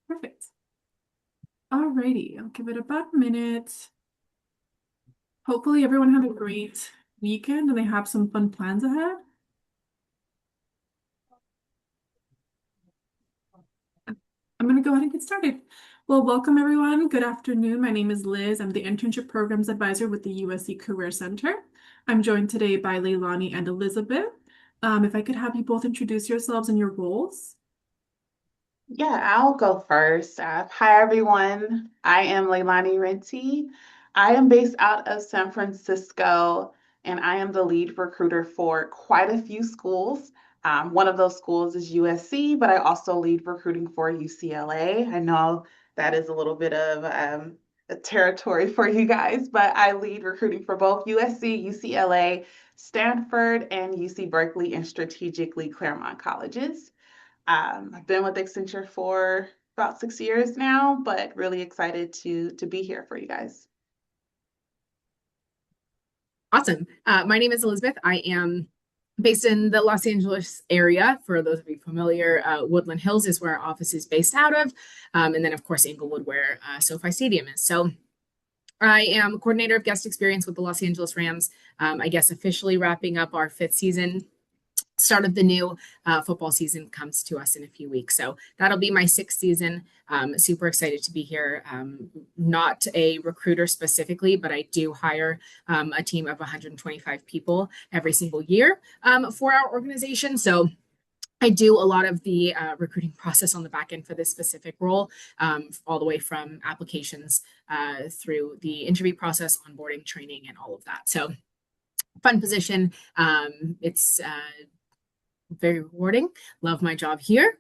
Perfect. Alrighty, I'll give it about a minute. Hopefully everyone had a great weekend and they have some fun plans ahead. I'm going to go ahead and get started. Well, welcome everyone. Good afternoon. My name is Liz. I'm the Internship Programs Advisor with the USC Career Center. I'm joined today by Leilani and Elizabeth. If I could have you both introduce yourselves and your roles. Yeah, I'll go first. Hi, everyone. I am Leilani Renti. I am based out of San Francisco, and I am the lead recruiter for quite a few schools. One of those schools is USC, but I also lead recruiting for UCLA. I know that is a little bit of a territory for you guys, but I lead recruiting for both USC, UCLA, Stanford, and UC Berkeley, and strategically Claremont colleges. I've been with Accenture for about 6 years now, but really excited to be here for you guys. Awesome. My name is Elizabeth. I am based in the Los Angeles area. For those of you familiar, Woodland Hills is where our office is based out of. And then, of course, Inglewood, where SoFi Stadium is. So I am coordinator of guest experience with the Los Angeles Rams. I guess officially wrapping up our fifth season. Start of the new football season comes to us in a few weeks. So that'll be my sixth season. Super excited to be here. Not a recruiter specifically, but I do hire a team of 125 people every single year for our organization. So I do a lot of the recruiting process on the back end for this specific role, all the way from applications through the interview process, onboarding, training, and all of that. So fun position. It's very rewarding. Love my job here.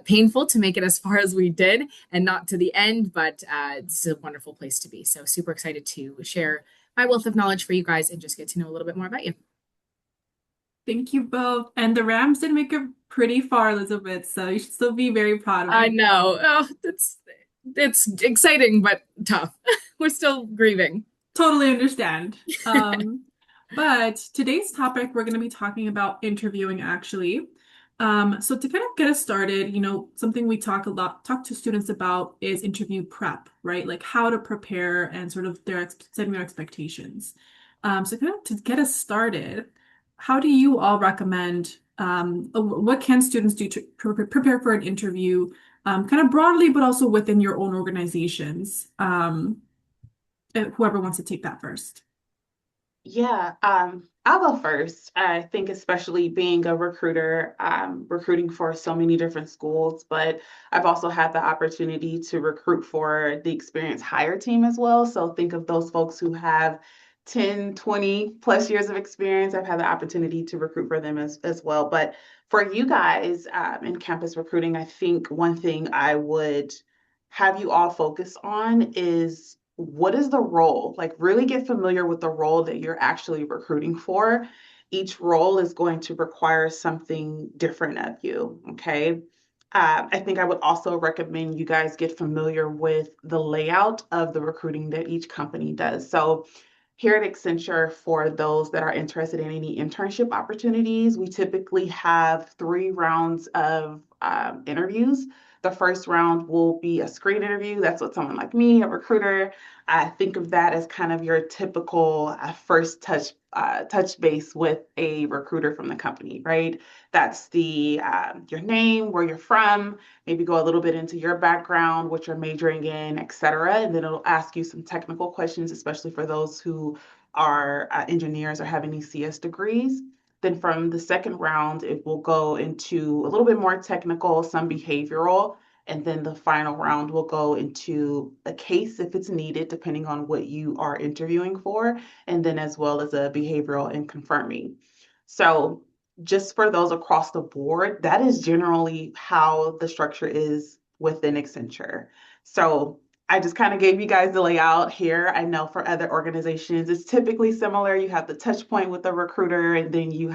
Painful to make it as far as we did and not to the end, but it's a wonderful place to be. So super excited to share my wealth of knowledge for you guys and just get to know a little bit more about you. Thank you both. And the Rams did make it pretty far, Elizabeth, so you should still be very proud of I them. know. Oh, it's exciting but tough. We're still grieving. Totally understand. But today's topic, we're going to be talking about interviewing actually. So to kind of get us started, something we talk to students about is interview prep, right? Like how to prepare and sort of setting their expectations. So kind of to get us started, how do you all recommend, what can students do to prepare for an interview, kind of broadly, but also within your own organizations? Whoever wants to take that first. Yeah, I'll go first. I think especially being a recruiter, recruiting for so many different schools, but I've also had the opportunity to recruit for the experienced hire team as well. So think of those folks who have 10, 20 plus years of experience. I've had the opportunity to recruit for them as well. But for you guys in campus recruiting, I think one thing I would have you all focus on is what is the role? Like, really get familiar with the role that you're actually recruiting for. Each role is going to require something different of you. Okay. I think I would also recommend you guys get familiar with the layout of the recruiting that each company does. So, here at Accenture, for those that are interested in any internship opportunities, we typically have 3 rounds of interviews. The first round will be a screen interview. That's what someone like me, a recruiter, I think of that as kind of your typical first touch base with a recruiter from the company, right? That's the your name, where you're from, maybe go a little bit into your background, what you're majoring in, et cetera. And then it'll ask you some technical questions, especially for those who are engineers or have any CS degrees. Then from the second round, it will go into a little bit more technical, some behavioral, and then the final round will go into a case if it's needed, depending on what you are interviewing for, and then as well as a behavioral and confirming. So just for those across the board, that is generally how the structure is within Accenture. So I just kind of gave you guys the layout here. I know for other organizations, it's typically similar. You have the touch point with the recruiter, and then you're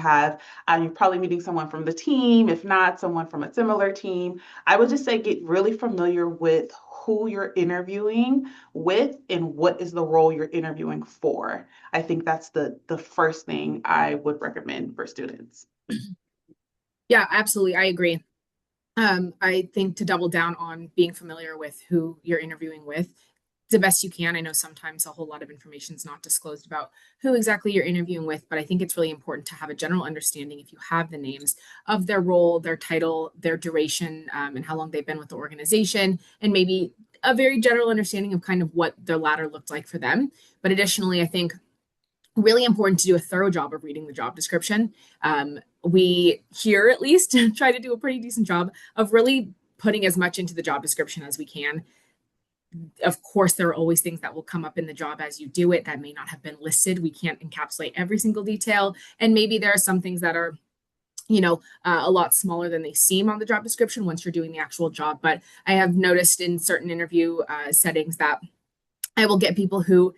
probably meeting someone from the team, if not, someone from a similar team. I would just say get really familiar with who you're interviewing with and what is the role you're interviewing for. I think that's the first thing I would recommend for students. Yeah, absolutely. I agree. I think to double down on being familiar with who you're interviewing with the best you can. I know sometimes a whole lot of information is not disclosed about who exactly you're interviewing with, but I think it's really important to have a general understanding if you have the names of their role, their title, their duration, and how long they've been with the organization, and maybe a very general understanding of kind of what their ladder looked like for them. But additionally, I think really important to do a thorough job of reading the job description. We here at least try to do a pretty decent job of really putting as much into the job description as we can. Of course, there are always things that will come up in the job as you do it that may not have been listed. We can't encapsulate every single detail. And maybe there are some things that are a lot smaller than they seem on the job description once you're doing the actual job. But I have noticed in certain interview settings that I will get people who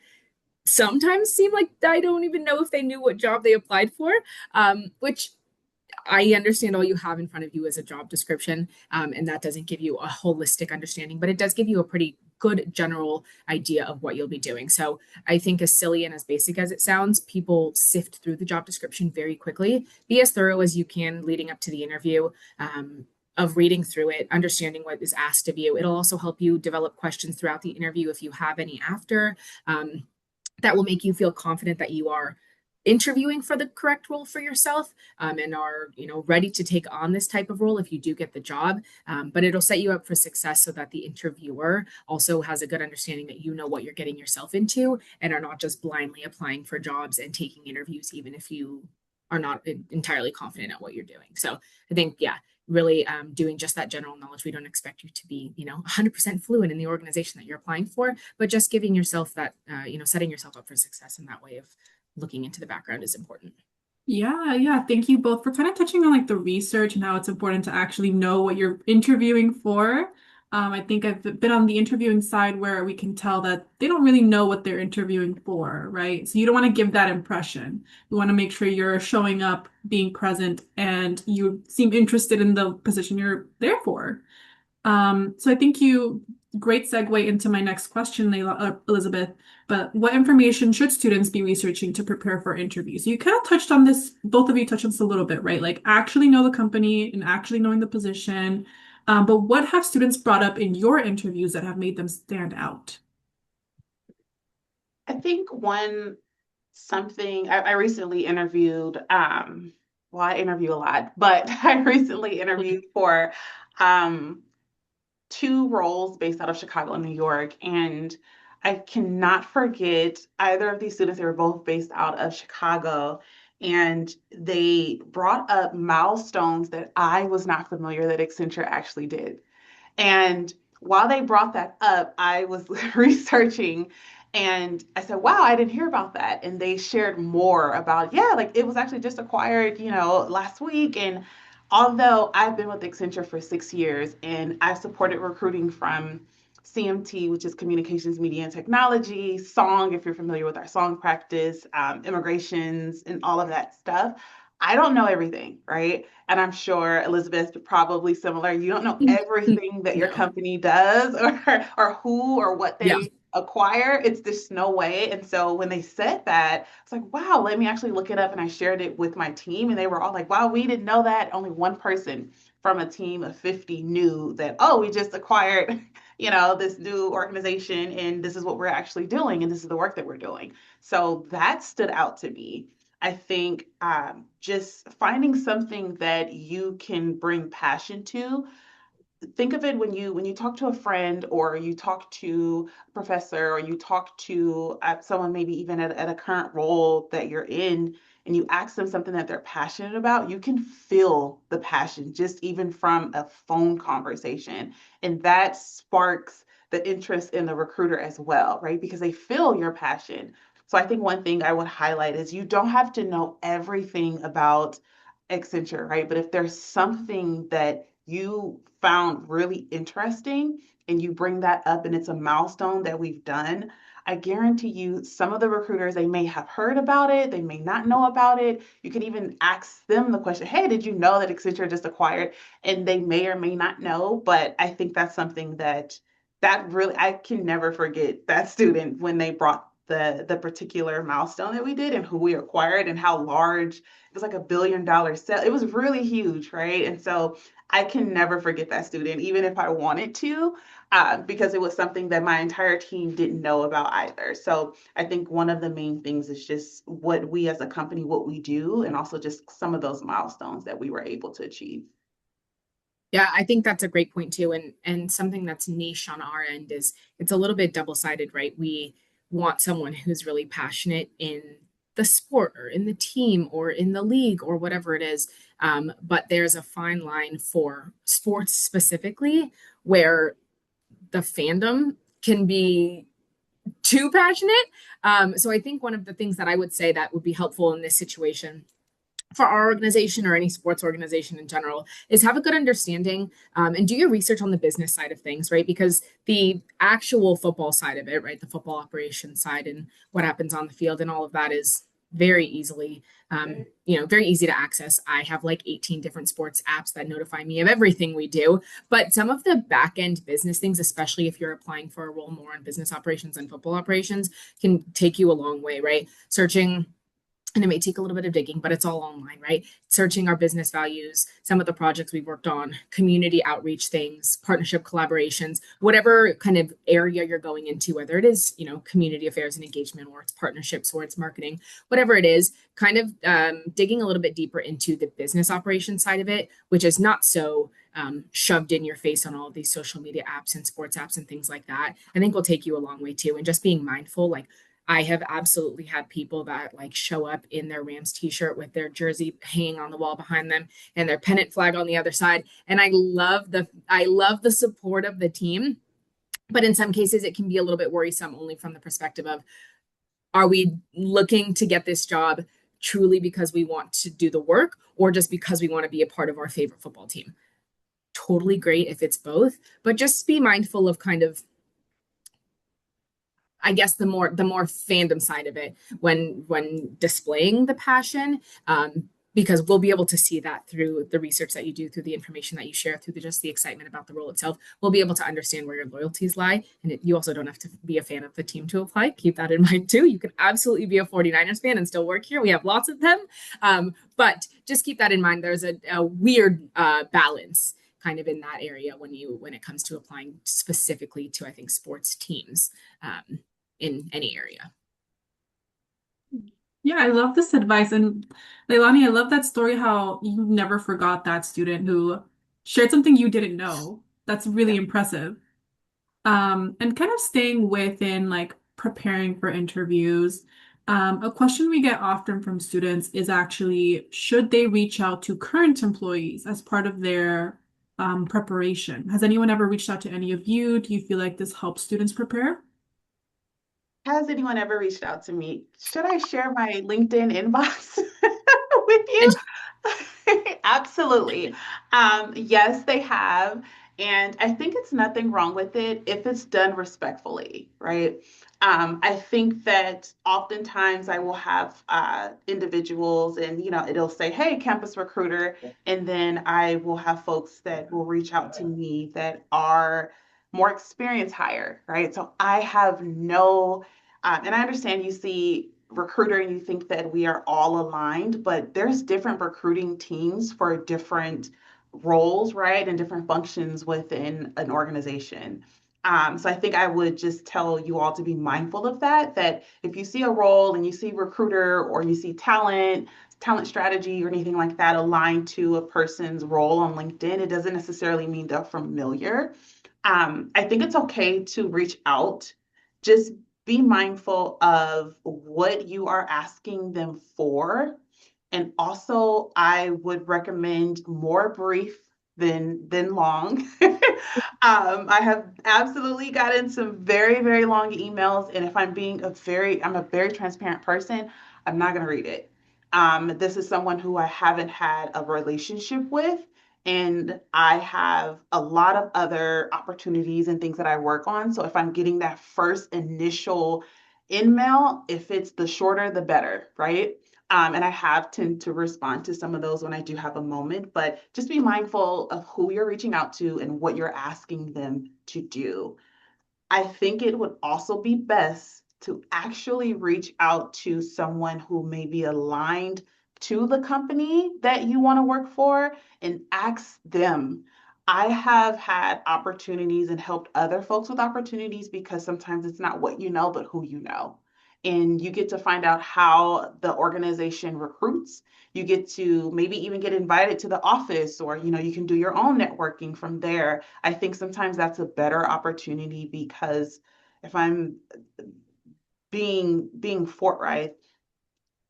sometimes seem like I don't even know if they knew what job they applied for, which I understand all you have in front of you is a job description, and that doesn't give you a holistic understanding, but it does give you a pretty good general idea of what you'll be doing. So I think, as silly and as basic as it sounds, people sift through the job description very quickly. Be as thorough as you can leading up to the interview. Of reading through it, understanding what is asked of you. It'll also help you develop questions throughout the interview if you have any after. That will make you feel confident that you are interviewing for the correct role for yourself, and are ready to take on this type of role if you do get the job. But it'll set you up for success so that the interviewer also has a good understanding that you know what you're getting yourself into and are not just blindly applying for jobs and taking interviews even if you are not entirely confident at what you're doing. So I think, yeah, really doing just that general knowledge. We don't expect you to be 100% fluent in the organization that you're applying for, but just giving yourself that setting yourself up for success in that way of looking into the background is important. Yeah. Thank you both for kind of touching on like the research and how it's important to actually know what you're interviewing for. I think I've been on the interviewing side where we can tell that they don't really know what they're interviewing for, right? So you don't want to give that impression. You want to make sure you're showing up, being present, and you seem interested in the position you're there for. So I think great segue into my next question, Elizabeth. But what information should students be researching to prepare for interviews? So you kind of touched on this, both of you touched on this a little bit, right? Like actually know the company and actually knowing the position. But what have students brought up in your interviews that have made them stand out? I think something I recently interviewed, well, I interview a lot, but I recently interviewed for two roles based out of Chicago and New York. And I cannot forget either of these students. They were both based out of Chicago. And they brought up milestones that I was not familiar that Accenture actually did. And while they brought that up, I was researching and I said, wow, I didn't hear about that. And they shared more about, yeah, like it was actually just acquired, last week. And although I've been with Accenture for 6 years and I've supported recruiting from CMT, which is Communications, Media, and Technology, Song, if you're familiar with our song practice, immigrations, and all of that stuff, I don't know everything, right? And I'm sure Elizabeth, probably similar. You don't know everything that your No. company does or who or what Yeah. they acquire. It's just no way. And so when they said that, it's like, wow, let me actually look it up. And I shared it with my team and they were all like, wow, we didn't know that. Only one person from a team of 50 knew that, oh, we just acquired, this new organization and this is what we're actually doing and this is the work that we're doing. So that stood out to me. I think just finding something that you can bring passion to. Think of it when you talk to a friend or you talk to a professor or you talk to someone maybe even at a current role that you're in and you ask them something that they're passionate about, you can feel the passion just even from a phone conversation. And that sparks the interest in the recruiter as well, right? Because they feel your passion. So I think one thing I would highlight is you don't have to know everything about Accenture, right? But if there's something that you found really interesting and you bring that up and it's a milestone that we've done, I guarantee you some of the recruiters, they may have heard about it, they may not know about it. You can even ask them the question, hey, did you know that Accenture just acquired? And they may or may not know, but I think that's something that really, I can never forget that student when they brought the particular milestone that we did and who we acquired and how large it was, like $1 billion sale. It was really huge, right? And so I can never forget that student, even if I wanted to, because it was something that my entire team didn't know about either. So I think one of the main things is just what we as a company, what we do, and also just some of those milestones that we were able to achieve. Yeah, I think that's a great point too. And something that's niche on our end is it's a little bit double-sided, right? We want someone who's really passionate in the sport or in the team or in the league or whatever it is. But there's a fine line for sports specifically where the fandom can be too passionate. So I think one of the things that I would say that would be helpful in this situation for our organization or any sports organization in general is have a good understanding and do your research on the business side of things, right? Because the actual football side of it, right, the football operations side and what happens on the field and all of that is very easily very easy to access. I have like 18 different sports apps that notify me of everything we do, but some of the back end business things, especially if you're applying for a role more on business operations and football operations, can take you a long way, right? Searching, and it may take a little bit of digging, but it's all online, right? Searching our business values, some of the projects we've worked on, community outreach things, partnership collaborations, whatever kind of area you're going into, whether it is, community affairs and engagement, or it's partnerships, or it's marketing, whatever it is, kind of digging a little bit deeper into the business operation side of it, which is not so shoved in your face on all of these social media apps and sports apps and things like that. I think will take you a long way too. And just being mindful, like I have absolutely had people that like show up in their Rams t-shirt with their jersey hanging on the wall behind them and their pennant flag on the other side. And I love the support of the team, but in some cases it can be a little bit worrisome only from the perspective of, are we looking to get this job truly because we want to do the work or just because we want to be a part of our favorite football team? Totally great if it's both, but just be mindful of kind of, I guess, the more fandom side of it when displaying the passion, because we'll be able to see that through the research that you do, through the information that you share, through just the excitement about the role itself. We'll be able to understand where your loyalties lie, and you also don't have to be a fan of the team to apply. Keep that in mind too. You can absolutely be a 49ers fan and still work here. We have lots of them, but just keep that in mind. There's a weird balance kind of in that area when it comes to applying specifically to, I think, sports teams in any area. Yeah, I love this advice. And Leilani, I love that story how you never forgot that student who shared something you didn't know. That's really Yeah. impressive. And kind of staying within like preparing for interviews. A question we get often from students is actually, should they reach out to current employees as part of their preparation? Has anyone ever reached out to any of you? Do you feel like this helps students prepare? Has anyone ever reached out to me? Should I share my LinkedIn inbox with And you? Absolutely. Yes, they have. And I think it's nothing wrong with it if it's done respectfully, right? I think that oftentimes I will have individuals and, it'll say, hey, campus recruiter. And then I will have folks that will reach out to me that are more experienced hire, right? So I have and I understand you see recruiter and you think that we are all aligned, but there's different recruiting teams for different roles, right? And different functions within an organization. So I think I would just tell you all to be mindful of that if you see a role and you see recruiter or you see talent strategy or anything like that aligned to a person's role on LinkedIn, it doesn't necessarily mean they're familiar. I think it's okay to reach out. Just be mindful of what you are asking them for. And also, I would recommend more brief than long. I have absolutely gotten some very, very long emails, and if I'm a very transparent person, I'm not going to read it. This is someone who I haven't had a relationship with, and I have a lot of other opportunities and things that I work on. So if I'm getting that first initial email, if it's the shorter, the better, right? And I have tend to respond to some of those when I do have a moment, but just be mindful of who you're reaching out to and what you're asking them to do. I think it would also be best to actually reach out to someone who may be aligned to the company that you want to work for and ask them. I have had opportunities and helped other folks with opportunities because sometimes it's not what you know, but who you know. And you get to find out how the organization recruits. You get to maybe even get invited to the office, or you can do your own networking from there. I think sometimes that's a better opportunity because if I'm being forthright,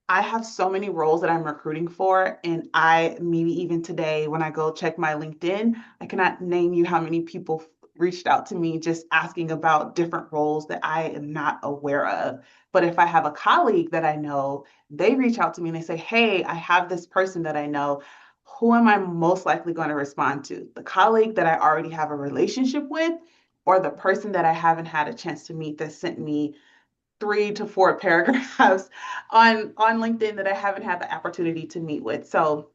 I have so many roles that I'm recruiting for, and maybe even today when I go check my LinkedIn, I cannot name you how many people reached out to me just asking about different roles that I am not aware of. But if I have a colleague that I know, they reach out to me and they say, "Hey, I have this person that I know." Who am I most likely going to respond to? The colleague that I already have a relationship with, or the person that I haven't had a chance to meet that sent me 3 to 4 paragraphs on LinkedIn that I haven't had the opportunity to meet with. So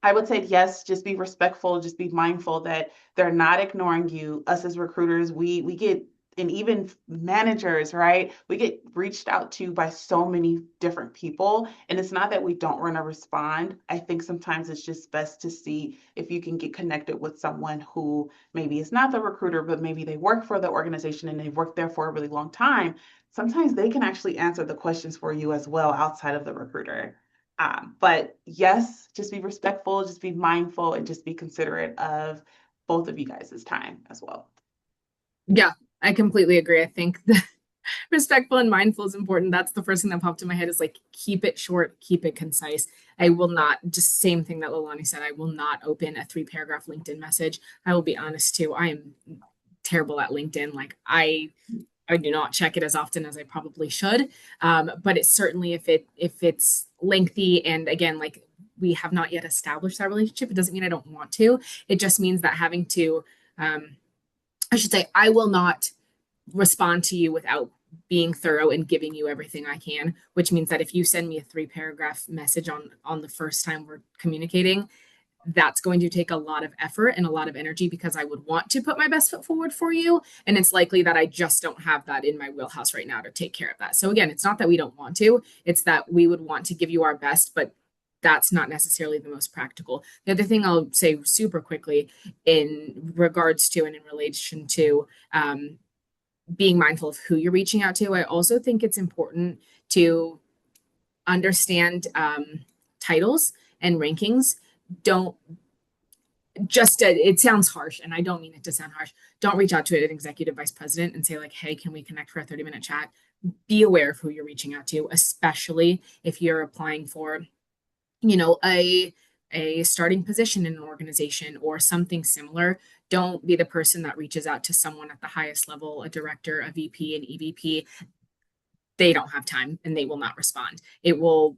I would say yes, just be respectful, just be mindful that they're not ignoring you. Us as recruiters, we get, and even managers, right? We get reached out to by so many different people. And it's not that we don't want to respond. I think sometimes it's just best to see if you can get connected with someone who maybe is not the recruiter, but maybe they work for the organization and they've worked there for a really long time. Sometimes they can actually answer the questions for you as well outside of the recruiter. But yes, just be respectful, just be mindful, and just be considerate of both of you guys' time as well. Yeah, I completely agree. I think that respectful and mindful is important. That's the first thing that popped in my head is like keep it short, keep it concise. I will not, just same thing that Lilani said, I will not open a 3 paragraph LinkedIn message. I will be honest too. I am terrible at LinkedIn. Like I do not check it as often as I probably should. But it's certainly if it's lengthy and again, like we have not yet established that relationship, it doesn't mean I don't want to. It just means that having to I should say I will not respond to you without being thorough and giving you everything I can, which means that if you send me a 3 paragraph message on the first time we're communicating, that's going to take a lot of effort and a lot of energy because I would want to put my best foot forward for you. And it's likely that I just don't have that in my wheelhouse right now to take care of that. So again, it's not that we don't want to, it's that we would want to give you our best, but that's not necessarily the most practical. The other thing I'll say super quickly in regards to and in relation to being mindful of who you're reaching out to, I also think it's important to understand titles and rankings. Don't just it sounds harsh and I don't mean it to sound harsh. Don't reach out to an executive vice president and say like, hey, can we connect for a 30-minute chat? Be aware of who you're reaching out to, especially if you're applying for a starting position in an organization or something similar. Don't be the person that reaches out to someone at the highest level, a director, a VP, an EVP. They don't have time and they will not respond. It will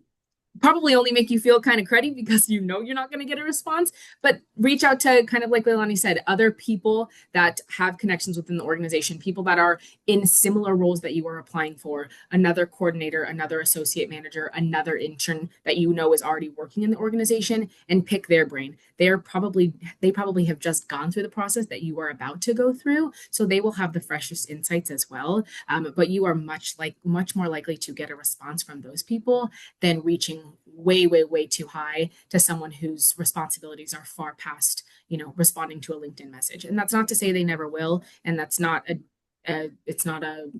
probably only make you feel kind of cruddy because you're not going to get a response, but reach out to, kind of like Leilani said, other people that have connections within the organization, people that are in similar roles that you are applying for, another coordinator, another associate manager, another intern that is already working in the organization, and pick their brain. They probably have just gone through the process that you are about to go through, so they will have the freshest insights as well. But you are much more likely to get a response from those people than reaching way, way, way too high to someone whose responsibilities are far past, responding to a LinkedIn message. And that's not to say they never will. And that's not it's not a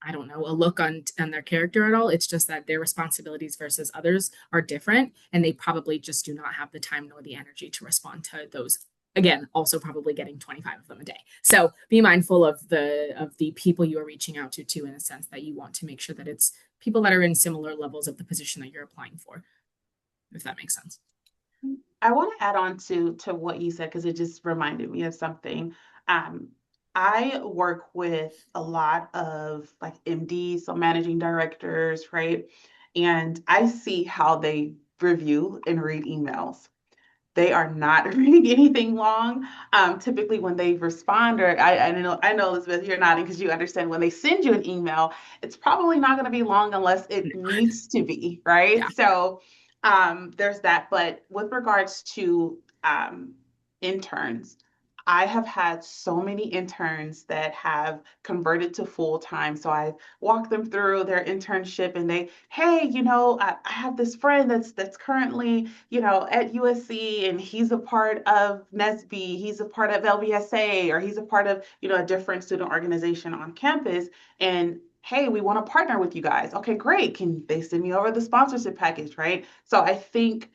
I don't know, a look on their character at all. It's just that their responsibilities versus others are different, and they probably just do not have the time nor the energy to respond to those. Again, also probably getting 25 of them a day. So be mindful of the people you are reaching out to too, in a sense that you want to make sure that it's people that are in similar levels of the position that you're applying for, if that makes sense. I want to add on to what you said because it just reminded me of something. I work with a lot of like MDs, so managing directors, right? And I see how they review and read emails. They are not reading anything long. Typically, when they respond, or I know, Elizabeth, you're nodding because you understand when they send you an email, it's probably not going to be long unless it needs to be, right? Yeah. So there's that. But with regards to interns, I have had so many interns that have converted to full time. So I walk them through their internship and hey, I have this friend that's currently, at USC and he's a part of NSBE, he's a part of LBSA, or he's a part of, a different student organization on campus. And hey, we want to partner with you guys. Okay, great. Can they send me over the sponsorship package, right? So I think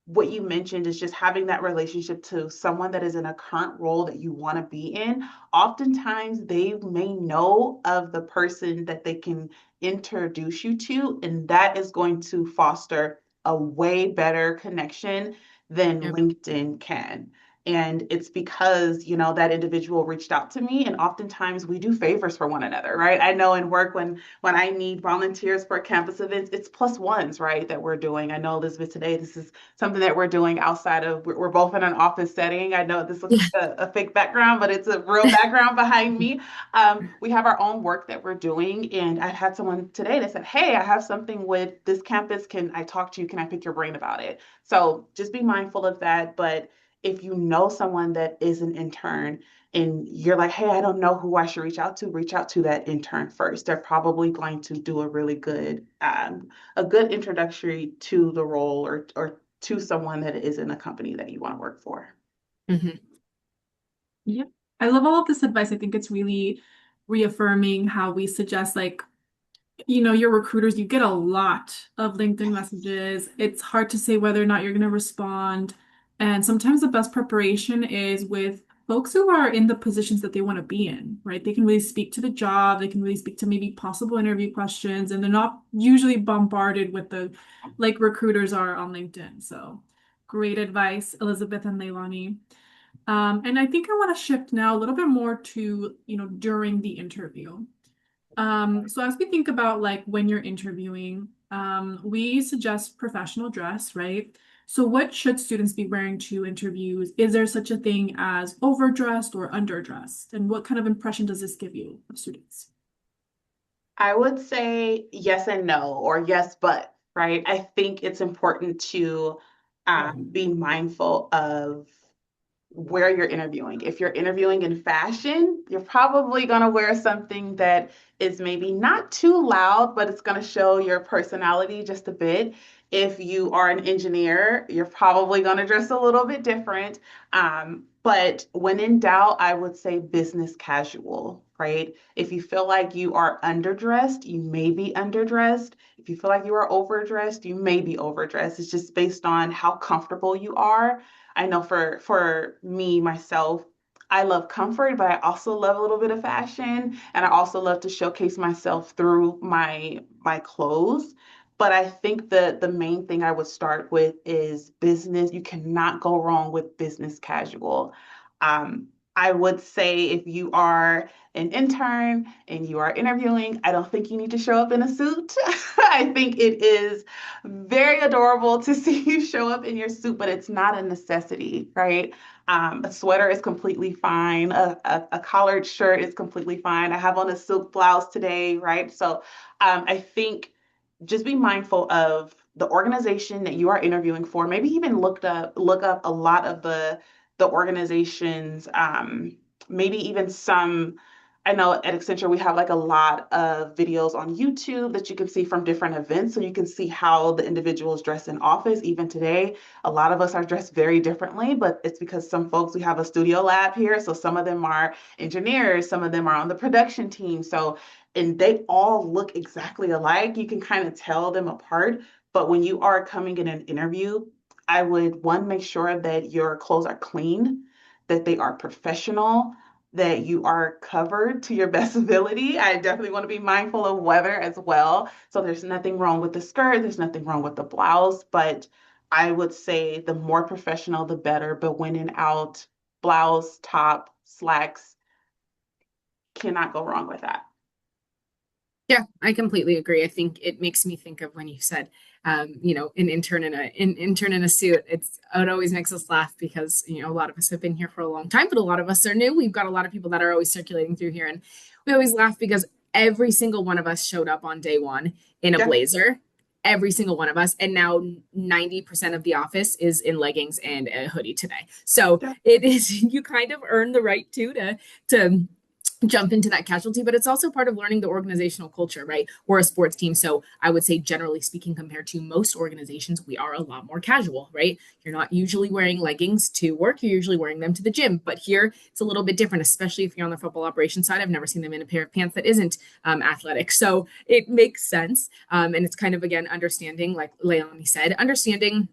what you mentioned is just having that relationship to someone that is in a current role that you want to be in. Oftentimes, they may know of the person that they can introduce you to, and that is going to foster a way better connection than Yep. LinkedIn can. And it's because, that individual reached out to me, and oftentimes we do favors for one another, right? I know in work when I need volunteers for campus events, it's plus ones, right, that we're doing. I know, Elizabeth, today this is something that we're doing outside of, we're both in an office setting. I know this looks Yeah. like a fake background, but it's a real background behind me. We have our own work that we're doing. And I had someone today that said, hey, I have something with this campus. Can I talk to you? Can I pick your brain about it? So just be mindful of that. But if you know someone that is an intern and you're like, hey, I don't know who I should reach out to that intern first. They're probably going to do a good introductory to the role or to someone that is in a company that you want to work for. Mhm. Yep. I love all of this advice. I think it's really reaffirming how we suggest, like, your recruiters, you get a lot of LinkedIn messages. It's hard to say whether or not you're going to respond. And sometimes the best preparation is with folks who are in the positions that they want to be in, right? They can really speak to the job, they can really speak to maybe possible interview questions, and they're not usually bombarded with the like recruiters are on LinkedIn. So great advice, Elizabeth and Leilani. And I think I want to shift now a little bit more to, during the interview. So as we think about like when you're interviewing, we suggest professional dress, right? So what should students be wearing to interviews? Is there such a thing as overdressed or underdressed? And what kind of impression does this give you of students? I would say yes and no, or yes, but, right? I think it's important to be mindful of where you're interviewing. If you're interviewing in fashion, you're probably going to wear something that is maybe not too loud, but it's going to show your personality just a bit. If you are an engineer, you're probably going to dress a little bit different. But when in doubt, I would say business casual, right? If you feel like you are underdressed, you may be underdressed. If you feel like you are overdressed, you may be overdressed. It's just based on how comfortable you are. I know for me myself, I love comfort, but I also love a little bit of fashion, and I also love to showcase myself through my clothes. But I think the main thing I would start with is business. You cannot go wrong with business casual. I would say if you are an intern and you are interviewing, I don't think you need to show up in a suit. I think it is very adorable to see you show up in your suit, but it's not a necessity, right? A sweater is completely fine. A collared shirt is completely fine. I have on a silk blouse today, right? So I think just be mindful of the organization that you are interviewing for. Maybe even look up a lot of the organizations, maybe even some. I know at Accenture we have like a lot of videos on YouTube that you can see from different events, so you can see how the individuals dress in office. Even today, a lot of us are dressed very differently, but it's because some folks, we have a studio lab here, so some of them are engineers, some of them are on the production team. So and they all look exactly alike. You can kind of tell them apart. But when you are coming in an interview, I would one, make sure that your clothes are clean, that they are professional, that you are covered to your best ability. I definitely want to be mindful of weather as well. So there's nothing wrong with the skirt, there's nothing wrong with the blouse, but I would say the more professional, the better. But when in out, blouse, top, slacks, cannot go wrong with that. Yeah, I completely agree. I think it makes me think of when you said, an intern in a suit. It always makes us laugh because a lot of us have been here for a long time, but a lot of us are new. We've got a lot of people that are always circulating through here, and we always laugh because every single one of us showed up on day one in a Yeah. blazer. every single one of us. And now 90% of the office is in leggings and a hoodie today. So Yeah. it is, you kind of earn the right to jump into that casualty, but it's also part of learning the organizational culture, right? We're a sports team. So I would say, generally speaking, compared to most organizations, we are a lot more casual, right? You're not usually wearing leggings to work, you're usually wearing them to the gym. But here it's a little bit different, especially if you're on the football operations side. I've never seen them in a pair of pants that isn't athletic. So it makes sense. And it's kind of, again, understanding, like Leilani said, understanding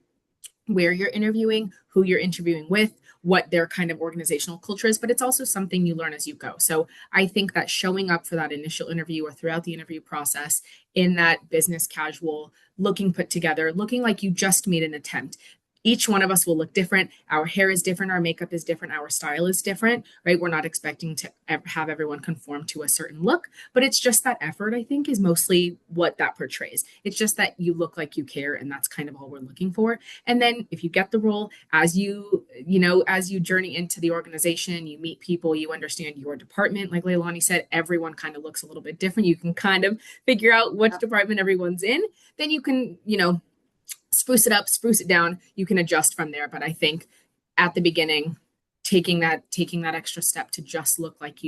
where you're interviewing, who you're interviewing with, what their kind of organizational culture is, but it's also something you learn as you go. So I think that showing up for that initial interview or throughout the interview process in that business casual, looking put together, looking like you just made an attempt. Each one of us will look different. Our hair is different. Our makeup is different. Our style is different, right? We're not expecting to have everyone conform to a certain look, but it's just that effort, I think, is mostly what that portrays. It's just that you look like you care, and that's kind of all we're looking for. And then if you get the role, as you journey into the organization, you meet people, you understand your department. Like Leilani said, everyone kind of looks a little bit different. You can kind of figure out which department everyone's in. Then you can, spruce it up, spruce it down. You can adjust from there. But I think at the beginning, taking that extra step to just look like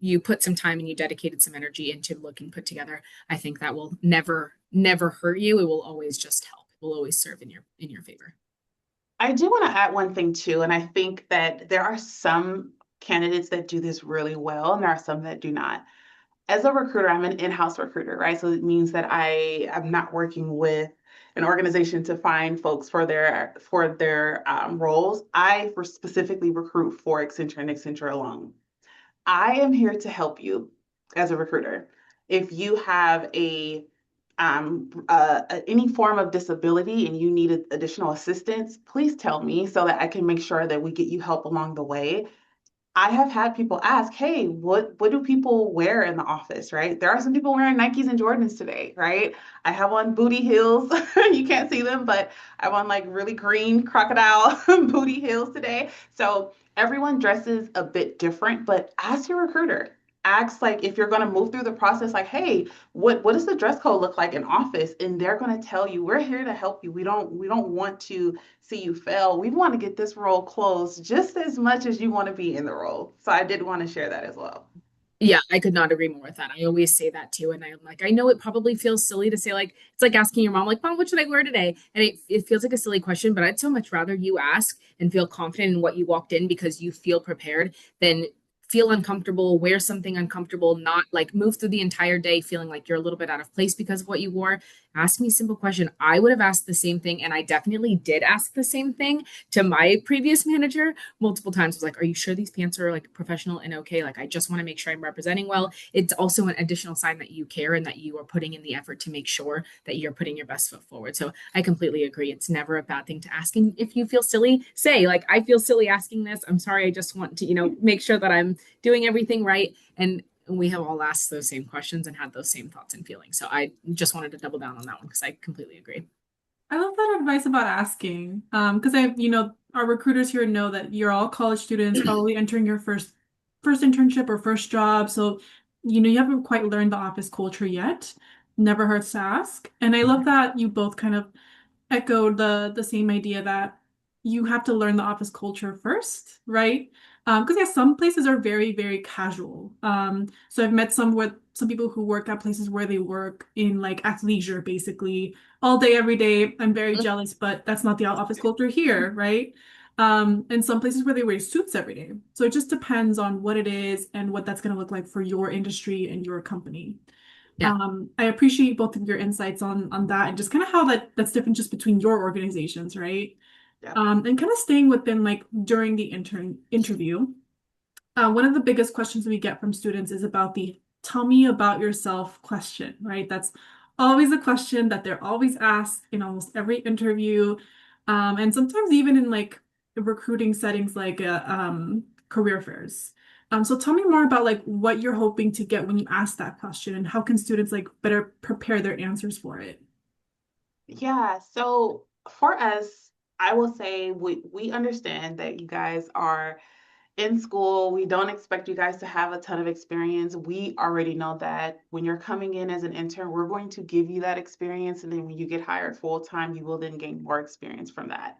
you put some time and you dedicated some energy into looking put together, I think that will never hurt you. It will always just help. It will always serve in your favor. I do want to add one thing too, and I think that there are some candidates that do this really well, and there are some that do not. As a recruiter, I'm an in-house recruiter, right? So it means that I am not working with an organization to find folks for their roles. I specifically recruit for Accenture and Accenture alone. I am here to help you as a recruiter. If you have any form of disability and you need additional assistance, please tell me so that I can make sure that we get you help along the way. I have had people ask, hey, what do people wear in the office, right? There are some people wearing Nikes and Jordans today, right? I have on booty heels. You can't see them, but I have on like really green crocodile booty heels today. So everyone dresses a bit different, but ask your recruiter. Ask like if you're going to move through the process, like, hey, what does the dress code look like in office? And they're going to tell you, we're here to help you. We don't want to see you fail. We want to get this role closed just as much as you want to be in the role. So I did want to share that as well. Yeah, I could not agree more with that. I always say that too. And I'm like, I know it probably feels silly to say, like, it's like asking your mom, like, Mom, what should I wear today? And it feels like a silly question, but I'd so much rather you ask and feel confident in what you walked in because you feel prepared than feel uncomfortable, wear something uncomfortable, not like move through the entire day feeling like you're a little bit out of place because of what you wore. Ask me a simple question. I would have asked the same thing. And I definitely did ask the same thing to my previous manager multiple times. I was like, are you sure these pants are like professional and okay? Like, I just want to make sure I'm representing well. It's also an additional sign that you care and that you are putting in the effort to make sure that you're putting your best foot forward. So I completely agree. It's never a bad thing to ask. And if you feel silly, say, like, I feel silly asking this. I'm sorry. I just want to, make sure that I'm doing everything right. And we have all asked those same questions and had those same thoughts and feelings. So I just wanted to double down on that one because I completely agree. I love that advice about asking. Because our recruiters here know that you're all college students, probably entering your first internship or first job. So, you haven't quite learned the office culture yet. Never hurts to ask. And I love that you both kind of echoed the same idea that you have to learn the office culture first, right? Because yeah, some places are very, very casual. So I've met some people who work at places where they work in like athleisure, basically all day, every day. I'm very jealous, but that's not the office culture here, right? And some places where they wear suits every day. So it just depends on what it is and what that's going to look like for your industry and your company. Yeah. I appreciate both of your insights on that and just kind of how that's different just between your organizations, right? Yeah. And kind of staying within like during the interview, one of the biggest questions we get from students is about the tell me about yourself question, right? That's always a question that they're always asked in almost every interview. And sometimes even in like recruiting settings like career fairs. So tell me more about like what you're hoping to get when you ask that question and how can students like better prepare their answers for it? Yeah, so for us, I will say we understand that you guys are in school. We don't expect you guys to have a ton of experience. We already know that when you're coming in as an intern, we're going to give you that experience. And then when you get hired full time, you will then gain more experience from that.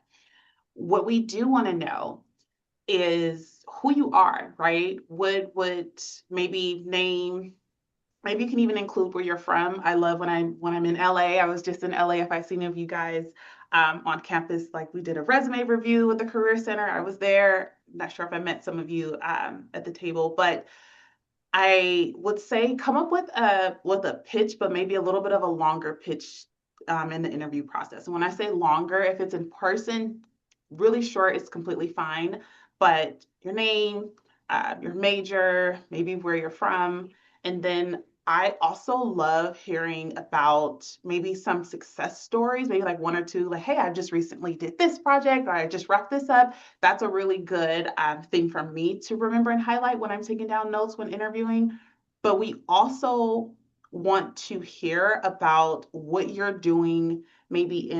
What we do want to know is who you are, right? Would maybe name, maybe you can even include where you're from. I love when I'm in LA. I was just in LA. If I see any of you guys on campus, like we did a resume review with the Career Center. I was there. Not sure if I met some of you at the table, but I would say come up with a pitch, but maybe a little bit of a longer pitch in the interview process. And when I say longer, if it's in person, really short is completely fine. But your name, your major, maybe where you're from, and then I also love hearing about maybe some success stories, maybe like one or two, like, hey, I just recently did this project, or I just wrapped this up. That's a really good thing for me to remember and highlight when I'm taking down notes when interviewing. But we also want to hear about what you're doing maybe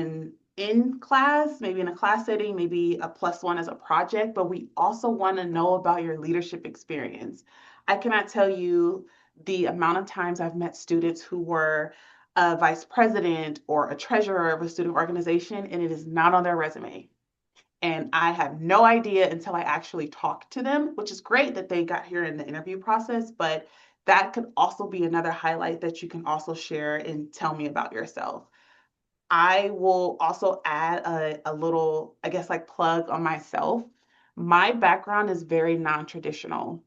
in class, maybe in a class setting, maybe a plus one as a project, but we also want to know about your leadership experience. I cannot tell you the amount of times I've met students who were a vice president or a treasurer of a student organization, and it is not on their resume. And I have no idea until I actually talk to them, which is great that they got here in the interview process, but that could also be another highlight that you can also share and tell me about yourself. I will also add a little, I guess, like plug on myself. My background is very non-traditional.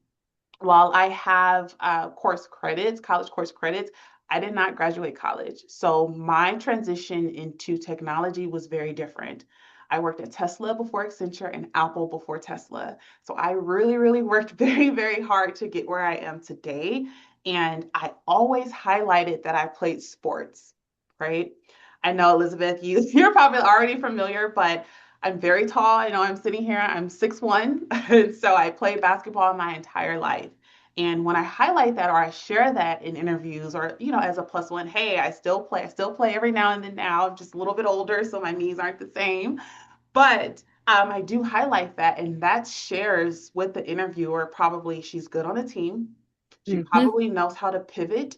While I have course credits, college course credits, I did not graduate college. So my transition into technology was very different. I worked at Tesla before Accenture and Apple before Tesla. So I really, really worked very, very hard to get where I am today. And I always highlighted that I played sports, right? I know, Elizabeth, you're probably already familiar, but I'm very tall. I know I'm sitting here, I'm 6'1", and so I played basketball my entire life. And when I highlight that or I share that in interviews or, as a plus one, hey, I still play every now and then now. I'm just a little bit older, so my knees aren't the same. But I do highlight that, and that shares with the interviewer probably she's good on a team. She Mhm. probably knows how to pivot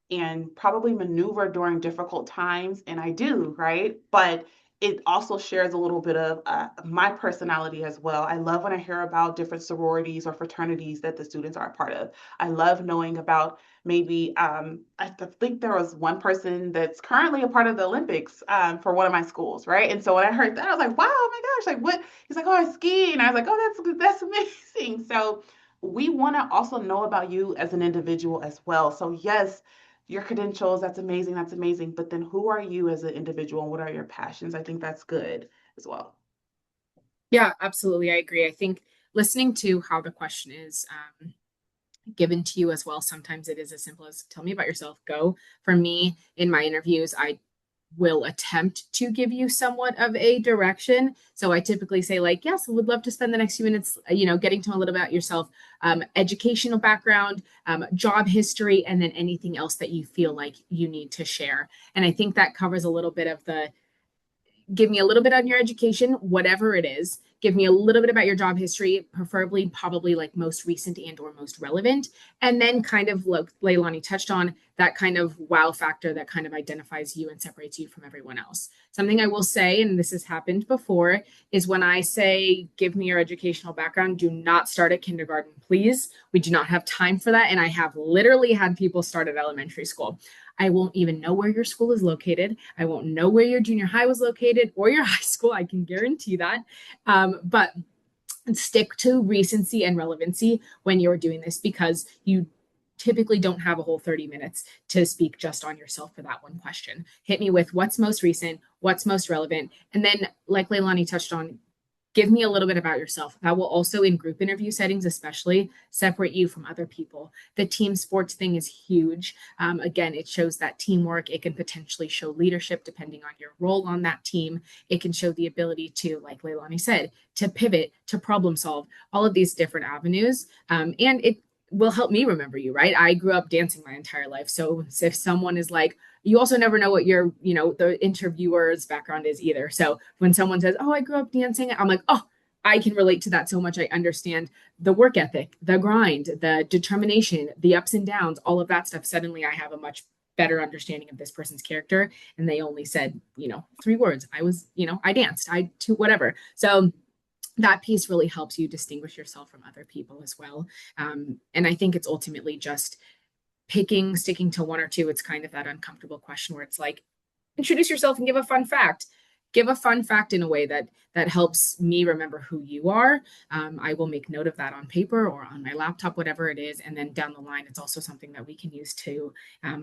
and probably maneuver during difficult times. And I do, right? But it also shares a little bit of my personality as well. I love when I hear about different sororities or fraternities that the students are a part of. I love knowing about maybe, I think there was one person that's currently a part of the Olympics for one of my schools, right? And so when I heard that, I was like, wow, oh my gosh, like what? He's like, oh, I ski. And I was like, oh, that's amazing. So we want to also know about you as an individual as well. So yes, your credentials, that's amazing, that's amazing. But then who are you as an individual and what are your passions? I think that's good as well. Yeah, absolutely. I agree. I think listening to how the question is given to you as well, sometimes it is as simple as tell me about yourself, go. For me, in my interviews, I will attempt to give you somewhat of a direction. So I typically say, like, yes, I would love to spend the next few minutes, getting to know a little bit about yourself, educational background, job history, and then anything else that you feel like you need to share. And I think that covers a little bit of the give me a little bit on your education, whatever it is. Give me a little bit about your job history, preferably probably like most recent and or most relevant. And then kind of like Leilani touched on, that kind of wow factor that kind of identifies you and separates you from everyone else. Something I will say, and this has happened before, is when I say, give me your educational background, do not start at kindergarten, please. We do not have time for that. And I have literally had people start at elementary school. I won't even know where your school is located. I won't know where your junior high was located or your high school. I can guarantee that. But stick to recency and relevancy when you're doing this because you typically don't have a whole 30 minutes to speak just on yourself for that one question. Hit me with what's most recent, what's most relevant. And then, like Leilani touched on, give me a little bit about yourself. That will also, in group interview settings, especially, separate you from other people. The team sports thing is huge. Again, it shows that teamwork. It can potentially show leadership depending on your role on that team. It can show the ability to, like Leilani said, to pivot, to problem solve, all of these different avenues. And it will help me remember you, right? I grew up dancing my entire life. So if someone is like, you also never know what your, the interviewer's background is either. So when someone says, oh, I grew up dancing, I'm like, oh, I can relate to that so much. I understand the work ethic, the grind, the determination, the ups and downs, all of that stuff. Suddenly I have a much better understanding of this person's character. And they only said, 3 words. I was, I danced, I to whatever. So that piece really helps you distinguish yourself from other people as well. And I think it's ultimately just sticking to one or two. It's kind of that uncomfortable question where it's like, introduce yourself and give a fun fact. Give a fun fact in a way that helps me remember who you are. I will make note of that on paper or on my laptop, whatever it is, and then down the line, it's also something that we can use to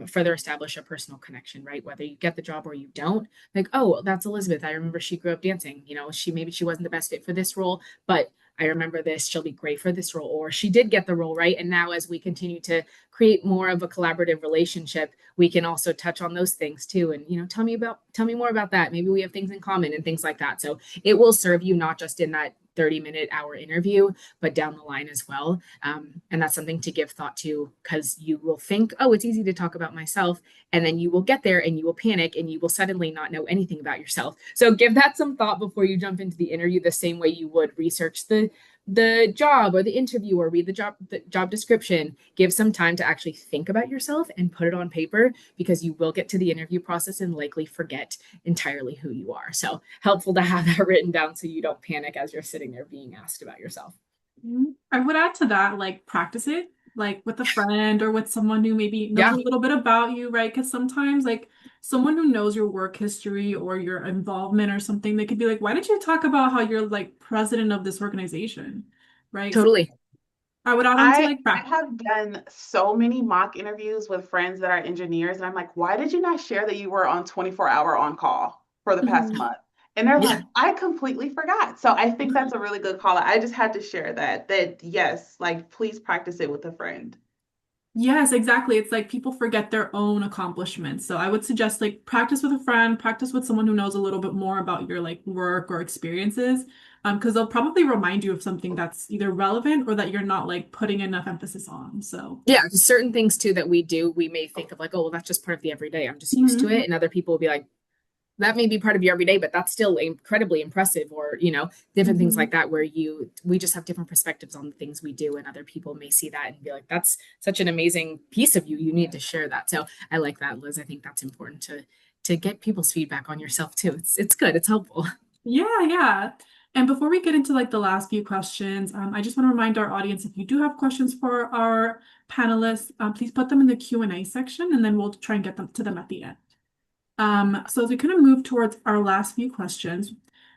further establish a personal connection, right? Whether you get the job or you don't, like, oh, that's Elizabeth. I remember she grew up dancing. She wasn't the best fit for this role, but I remember this. She'll be great for this role, or she did get the role, right? And now, as we continue to create more of a collaborative relationship, we can also touch on those things too. And tell me more about that. Maybe we have things in common and things like that. So it will serve you not just in that 30-minute hour interview, but down the line as well. And that's something to give thought to, because you will think, oh, it's easy to talk about myself. And then you will get there and you will panic and you will suddenly not know anything about yourself. So give that some thought before you jump into the interview, the same way you would research the job or the interview or read the job description. Give some time to actually think about yourself and put it on paper, because you will get to the interview process and likely forget entirely who you are. So helpful to have that written down so you don't panic as you're sitting there being asked about yourself. I would add to that, like practice it, like with a friend or with someone who maybe knows a Yeah, little bit about you, right? Because sometimes, like, someone who knows your work history or your involvement or something, they could be like, why did you talk about how you're like president of this organization? Right. So totally. I would add on to I like I have done so many mock interviews with friends that are engineers, and I'm like, why did you not share that you were on 24-hour on call for the past Mhm. month? And they're Yeah. like, I completely forgot. So I think that's a really good call. I just had to share that yes, like please practice it with a friend. Yes, exactly. It's like people forget their own accomplishments. So I would suggest like practice with a friend, practice with someone who knows a little bit more about your like work or experiences. Because they'll probably remind you of something that's either relevant or that you're not like putting enough emphasis on. So Yeah, certain things too that we do, we may think of like, oh, well, that's just part of the everyday. I'm just used to Mhm. it. And other people will be like, that may be part of your everyday, but that's still incredibly impressive, or, different things like Mhm. that, where we just have different perspectives on the things we do. And other people may see that and be like, that's such an amazing piece of you. You need to share that. So I like that, Liz. I think that's important to get people's feedback on yourself too. It's good. It's helpful. Yeah, yeah. And before we get into like the last few questions, I just want to remind our audience, if you do have questions for our panelists, please put them in the Q&A section and then we'll try and get them to them at the end. So as we kind of move towards our last few questions,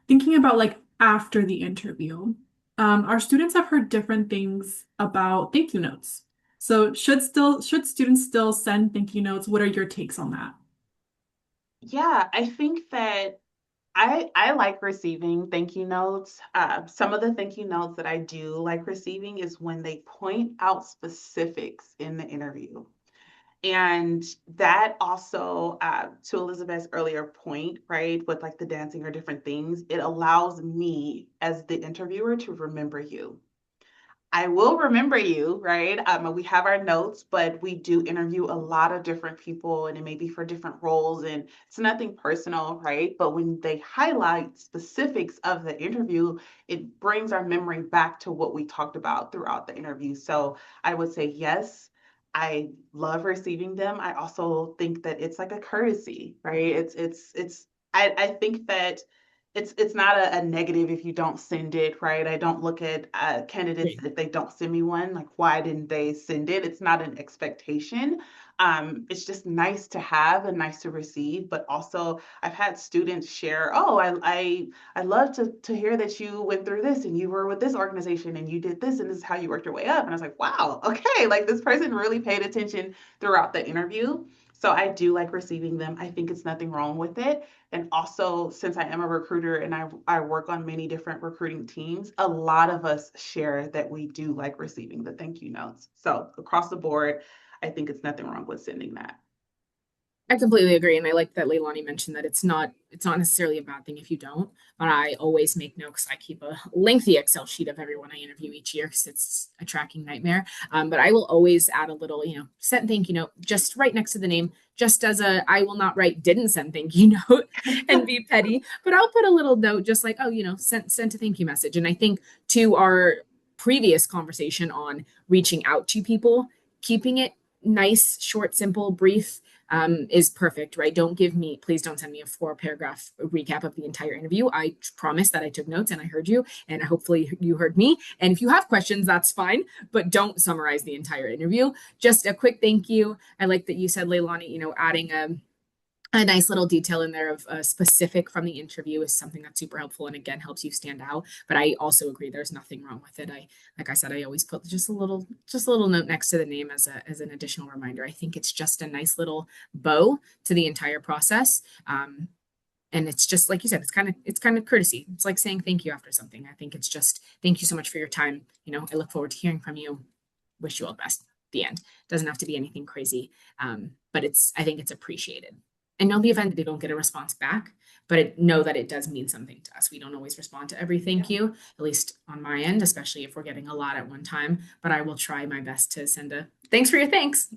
thinking about like after the interview, our students have heard different things about thank you notes. So should students still send thank you notes? What are your takes on that? Yeah, I think that I like receiving thank you notes. Some of the thank you notes that I do like receiving is when they point out specifics in the interview. And that also, to Elizabeth's earlier point, right, with like the dancing or different things, it allows me as the interviewer to remember you. I will remember you, right? We have our notes, but we do interview a lot of different people, and it may be for different roles, and it's nothing personal, right? But when they highlight specifics of the interview, it brings our memory back to what we talked about throughout the interview. So I would say yes. I love receiving them. I also think that it's like a courtesy, right? I think that it's not a negative if you don't send it, right? I don't look at candidates Great. if they don't send me one, like why didn't they send it? It's not an expectation. It's just nice to have and nice to receive, but also I've had students share, oh, I love to hear that you went through this and you were with this organization and you did this and this is how you worked your way up. And I was like, wow, okay, like this person really paid attention throughout the interview. So I do like receiving them. I think it's nothing wrong with it. And also, since I am a recruiter and I work on many different recruiting teams, a lot of us share that we do like receiving the thank you notes. So across the board, I think it's nothing wrong with sending that. I completely agree, and I like that Leilani mentioned that it's not necessarily a bad thing if you don't. But I always make note because I keep a lengthy Excel sheet of everyone I interview each year because it's a tracking nightmare. But I will always add a little, send thank you note just right next to the name, just as I will not write didn't send thank you note and be petty, but I'll put a little note just like, oh, sent a thank you message. And I think to our previous conversation on reaching out to people, keeping it nice, short, simple, brief is perfect, right? Please don't send me a 4 paragraph recap of the entire interview. I promise that I took notes and I heard you, and hopefully you heard me. And if you have questions, that's fine, but don't summarize the entire interview. Just a quick thank you. I like that you said, Leilani, adding a nice little detail in there of a specific from the interview is something that's super helpful and again helps you stand out. But I also agree there's nothing wrong with it. Like I said, I always put just a little note next to the name as an additional reminder. I think it's just a nice little bow to the entire process. And it's just like you said, it's kind of courtesy. It's like saying thank you after something. I think it's just thank you so much for your time. I look forward to hearing from you. Wish you all the best. The end. Doesn't have to be anything crazy. But I think it's appreciated. And don't be offended if you don't get a response back, but know that it does mean something to us. We don't always respond to every thank you, at least on my end, especially if we're getting a lot at one time. But I will try my best to send a thanks for your thanks,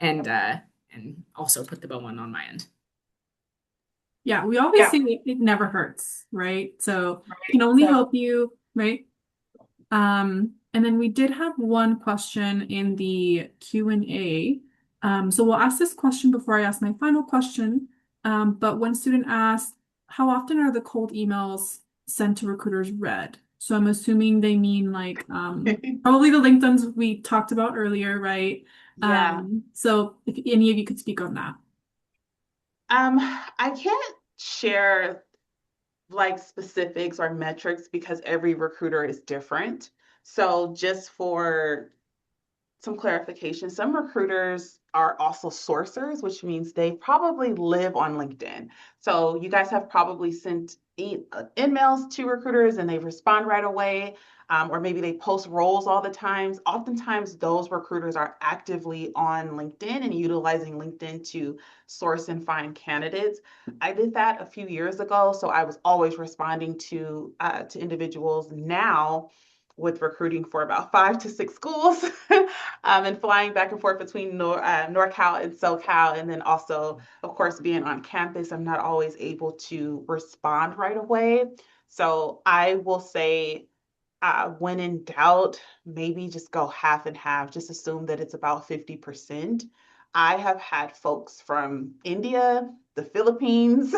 and also put the bow on my end. Yeah, we always say it never hurts, right? So it can only So help you, right? And then we did have one question in the Q&A. So we'll ask this question before I ask my final question. But one student asked, how often are the cold emails sent to recruiters read? So I'm assuming they mean like probably the LinkedIn's we talked about earlier, right? yeah. So if any of you could speak on that. I can't share like specifics or metrics because every recruiter is different. So just for some clarification, some recruiters are also sourcers, which means they probably live on LinkedIn. So you guys have probably sent emails to recruiters and they respond right away. Or maybe they post roles all the times. Oftentimes, those recruiters are actively on LinkedIn and utilizing LinkedIn to source and find candidates. I did that a few years ago, so I was always responding to individuals. Now, with recruiting for about 5 to 6 schools, and flying back and forth between NorCal and SoCal, and then also, of course, being on campus, I'm not always able to respond right away. So I will say, when in doubt, maybe just go half and half. Just assume that it's about 50%. I have had folks from India, the Philippines,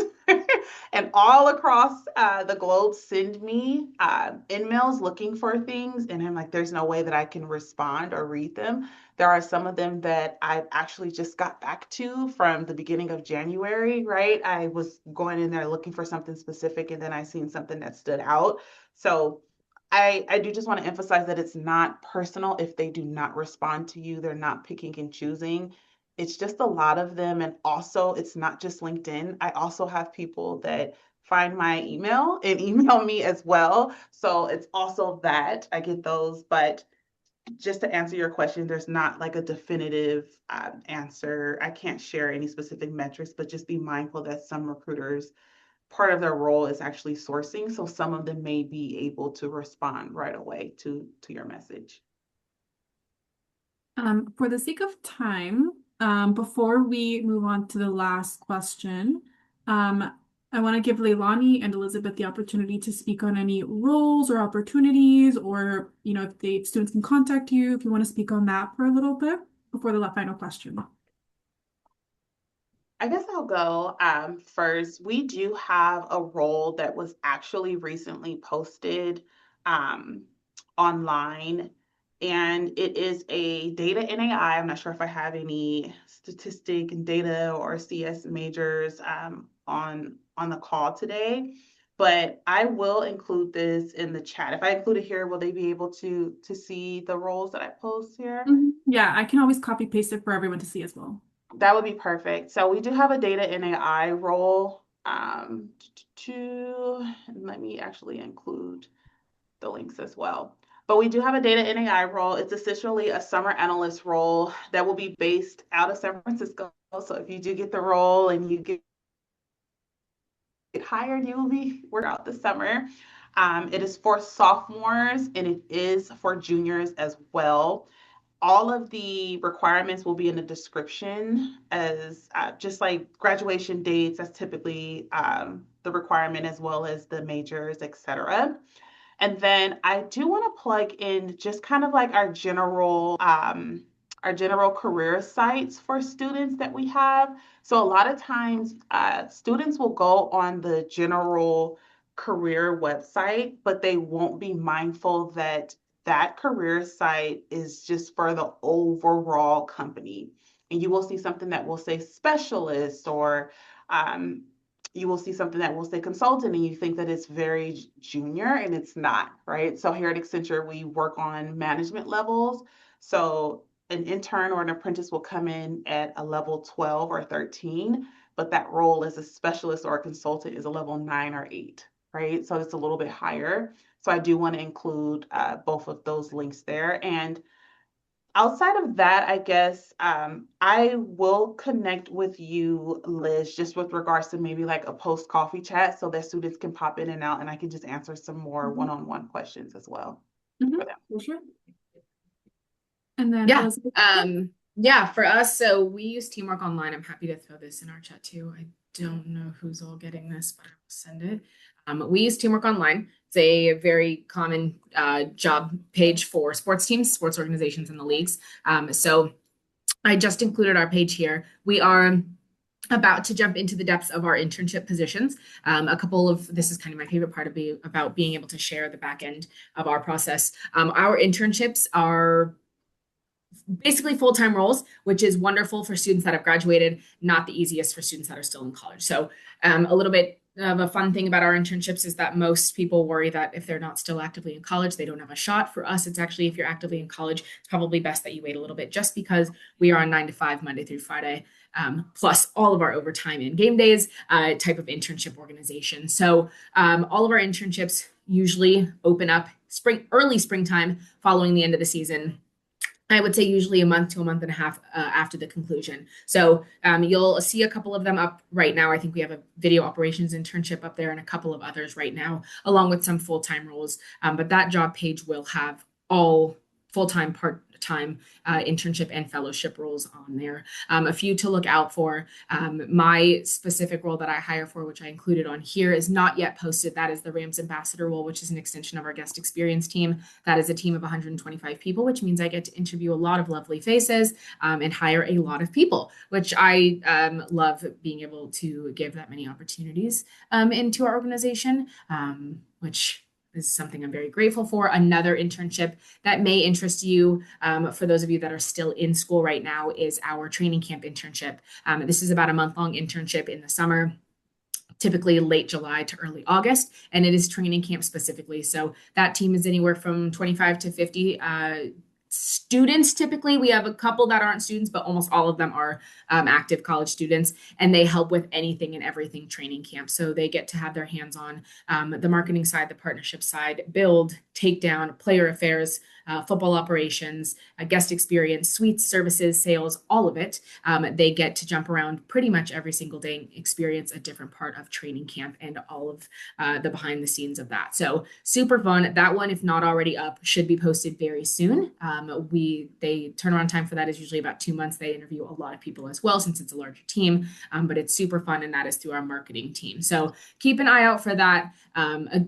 and all across the globe send me emails looking for things. And I'm like, there's no way that I can respond or read them. There are some of them that I've actually just got back to from the beginning of January, right? I was going in there looking for something specific and then I seen something that stood out. So I do just want to emphasize that it's not personal if they do not respond to you. They're not picking and choosing. It's just a lot of them. And also, it's not just LinkedIn. I also have people that find my email and email me as well. So it's also that I get those. But just to answer your question, there's not like a definitive answer. I can't share any specific metrics, but just be mindful that some recruiters, part of their role is actually sourcing. So some of them may be able to respond right away to your message. For the sake of time, before we move on to the last question, I want to give Leilani and Elizabeth the opportunity to speak on any roles or opportunities, or if the students can contact you, if you want to speak on that for a little bit before the final question. I guess I'll go first. We do have a role that was actually recently posted um, online, and it is a data and AI. I'm not sure if I have any statistic and data or CS majors on the call today, but I will include this in the chat. If I include it here, will they be able to see the roles that I post here? Yeah, I can always copy paste it for everyone to see as well. That would be perfect. So we do have a data and AI role. Let me actually include the links as well. But we do have a data and AI role. It's essentially a summer analyst role that will be based out of San Francisco. So if you do get the role and you get hired, you will be working out this summer. It is for sophomores and it is for juniors as well. All of the requirements will be in the description as just like graduation dates. That's typically the requirement as well as the majors, etc. And then I do want to plug in just kind of like our general career sites for students that we have. So a lot of times students will go on the general career website, but they won't be mindful that that career site is just for the overall company. And you will see something that will say specialist or um, you will see something that will say consultant and you think that it's very junior and it's not, right? So here at Accenture, we work on management levels. So an intern or an apprentice will come in at a level 12 or 13, but that role as a specialist or a consultant is a level 9 or 8, right? So it's a little bit higher. So I do want to include both of those links there. And outside of that, I guess I will connect with you, Liz, just with regards to maybe like a post coffee chat so that students can pop in and out and I can just answer some more Mhm. one-on-one questions as well Mhm. for them. For sure. And then Yeah. Elizabeth. Yeah, for us, so we use Teamwork Online. I'm happy to throw this in our chat too. I don't know who's all getting this, but I will send it. We use Teamwork Online. It's a very common job page for sports teams, sports organizations, and the leagues. So I just included our page here. We are about to jump into the depths of our internship positions. This is kind of my favorite part about being able to share the back end of our process. Our internships are basically full-time roles, which is wonderful for students that have graduated, not the easiest for students that are still in college. So a little bit of a fun thing about our internships is that most people worry that if they're not still actively in college, they don't have a shot. For us, it's actually, if you're actively in college, it's probably best that you wait a little bit just because we are on 9 to 5, Monday through Friday, plus all of our overtime and game days type of internship organization. So all of our internships usually open up early springtime following the end of the season. I would say usually a month to a month and a half after the conclusion. So you'll see a couple of them up right now. I think we have a video operations internship up there and a couple of others right now, along with some full-time roles. But that job page will have all full-time, part-time internship and fellowship roles on there. A few to look out for. My specific role that I hire for, which I included on here, is not yet posted. That is the Rams Ambassador role, which is an extension of our guest experience team. That is a team of 125 people, which means I get to interview a lot of lovely faces and hire a lot of people, which I love being able to give that many opportunities into our organization, which is something I'm very grateful for. Another internship that may interest you, for those of you that are still in school right now, is our training camp internship. This is about a month-long internship in the summer, typically late July to early August, and it is training camp specifically. So that team is anywhere from 25 to 50 students. Typically, we have a couple that aren't students, but almost all of them are active college students, and they help with anything and everything training camp. So they get to have their hands on the marketing side, the partnership side, build, takedown, player affairs, football operations, guest experience, suites, services, sales, all of it. They get to jump around pretty much every single day and experience a different part of training camp and all of the behind the scenes of that. So super fun. That one, if not already up, should be posted very soon. They turnaround time for that is usually about 2 months. They interview a lot of people as well since it's a larger team, but it's super fun, and that is through our marketing team. So keep an eye out for that.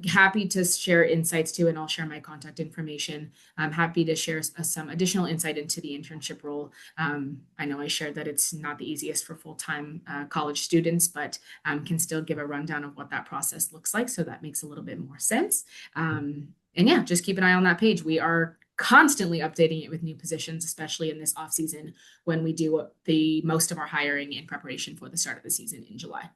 Happy to share insights too, and I'll share my contact information. I'm happy to share some additional insight into the internship role. I know I shared that it's not the easiest for full-time college students, but can still give a rundown of what that process looks like. So that makes a little bit more sense. And yeah, just keep an eye on that page. We are constantly updating it with new positions, especially in this off season when we do the most of our hiring in preparation for the start of the season in July.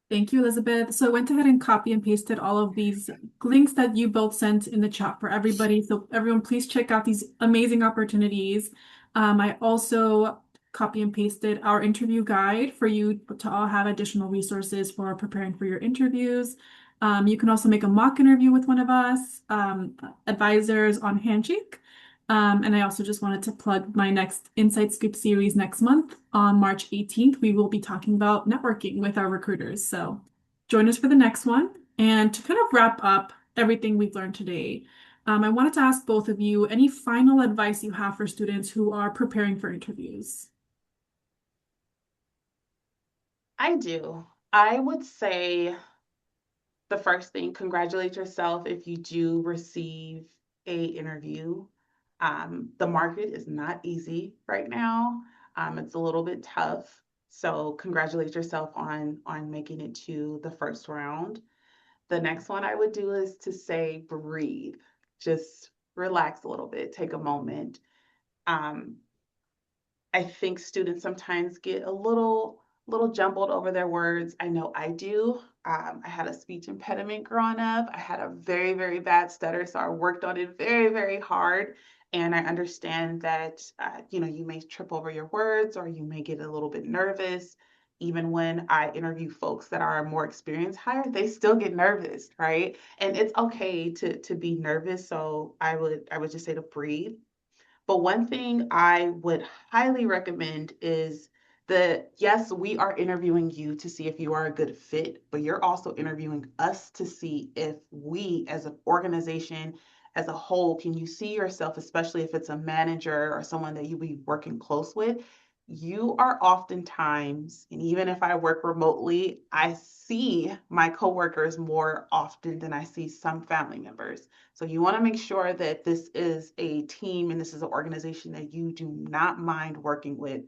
Thank you, Elizabeth. So I went ahead and copy and pasted all of these links that you both sent in the chat for everybody. So everyone, please check out these amazing opportunities. I also copy and pasted our interview guide for you to all have additional resources for preparing for your interviews. You can also make a mock interview with one of us, advisors on Handshake. And I also just wanted to plug my next Inside Scoop series next month. On March 18th, we will be talking about networking with our recruiters. So join us for the next one. And to kind of wrap up everything we've learned today, I wanted to ask both of you any final advice you have for students who are preparing for interviews. I do. I would say the first thing, congratulate yourself if you do receive a interview. The market is not easy right now. It's a little bit tough. So congratulate yourself on making it to the first round. The next one I would do is to say breathe. Just relax a little bit, take a moment. Um, I think students sometimes get a little jumbled over their words. I know I do. I had a speech impediment growing up. I had a very bad stutter, so I worked on it very hard. And I understand that you may trip over your words or you may get a little bit nervous. Even when I interview folks that are more experienced hire, they still get nervous, right? And it's okay to be nervous. So I would just say to breathe. But one thing I would highly recommend is yes, we are interviewing you to see if you are a good fit, but you're also interviewing us to see if we as an organization, as a whole, can you see yourself, especially if it's a manager or someone that you be working close with? You are oftentimes, and even if I work remotely, I see my coworkers more often than I see some family members. So you want to make sure that this is a team and this is an organization that you do not mind working with.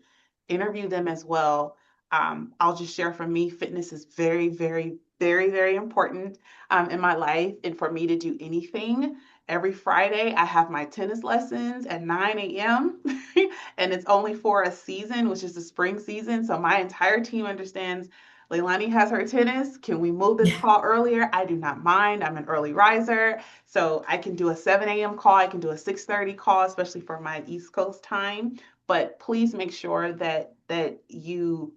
Interview them as well. I'll just share from me, fitness is very important in my life. And for me to do anything, every Friday I have my tennis lessons at 9 a.m. and it's only for a season, which is the spring season. So my entire team understands Leilani has her tennis. Can we move this call earlier? I do not mind. I'm an early riser. So I can do a 7 a.m. call. I can do a 6:30 call, especially for my East Coast time. But please make sure that you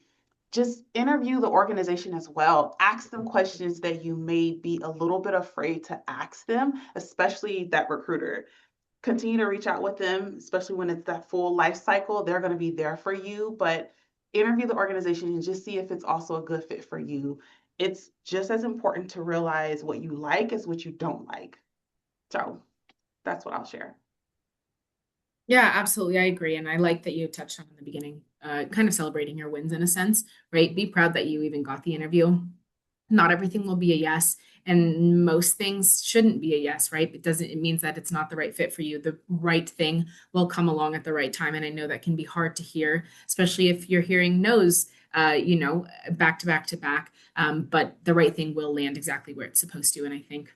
just interview the organization as well. Ask them questions that you may be a little bit afraid to ask them, especially that recruiter. Continue to reach out with them, especially when it's that full life cycle. They're going to be there for you, but interview the organization and just see if it's also a good fit for you. It's just as important to realize what you like as what you don't like. So that's what I'll share. Yeah, absolutely. I agree. And I like that you touched on in the beginning, kind of celebrating your wins in a sense, right? Be proud that you even got the interview. Not everything will be a yes, and most things shouldn't be a yes, right? It means that it's not the right fit for you. The right thing will come along at the right time. And I know that can be hard to hear, especially if you're hearing no's, back to back to back. But the right thing will land exactly where it's supposed to. And I think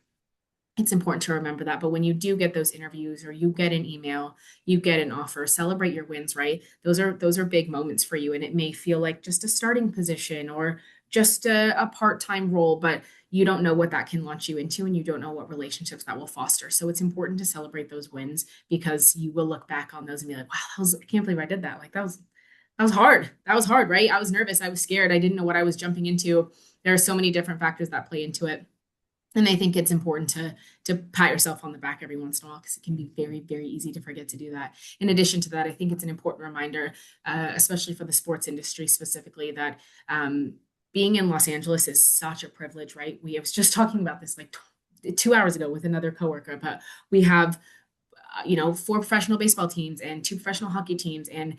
it's important to remember that. But when you do get those interviews or you get an email, you get an offer, celebrate your wins, right? Those are big moments for you. And it may feel like just a starting position or just a part-time role, but you don't know what that can launch you into and you don't know what relationships that will foster. So it's important to celebrate those wins because you will look back on those and be like, wow, I can't believe I did that. Like that was hard. That was hard, right? I was nervous. I was scared. I didn't know what I was jumping into. There are so many different factors that play into it. And I think it's important to pat yourself on the back every once in a while because it can be very easy to forget to do that. In addition to that, I think it's an important reminder, especially for the sports industry specifically, that being in Los Angeles is such a privilege, right? We was just talking about this like 2 hours ago with another coworker, but we have 4 professional baseball teams and 2 professional hockey teams and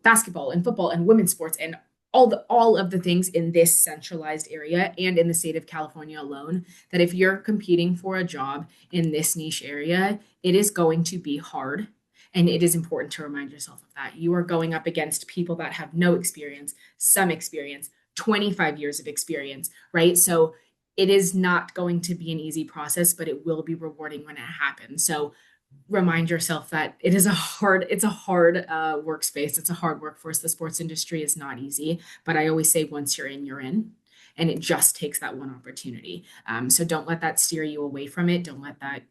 basketball and football and women's sports and all of the things in this centralized area and in the state of California alone, that if you're competing for a job in this niche area, it is going to be hard. And it is important to remind yourself of that. You are going up against people that have no experience, some experience, 25 years of experience, right? So it is not going to be an easy process, but it will be rewarding when it happens. So remind yourself that it's a hard workspace. It's a hard workforce. The sports industry is not easy, but I always say once you're in, you're in. And it just takes that one opportunity. So don't let that steer you away from it. Don't let that,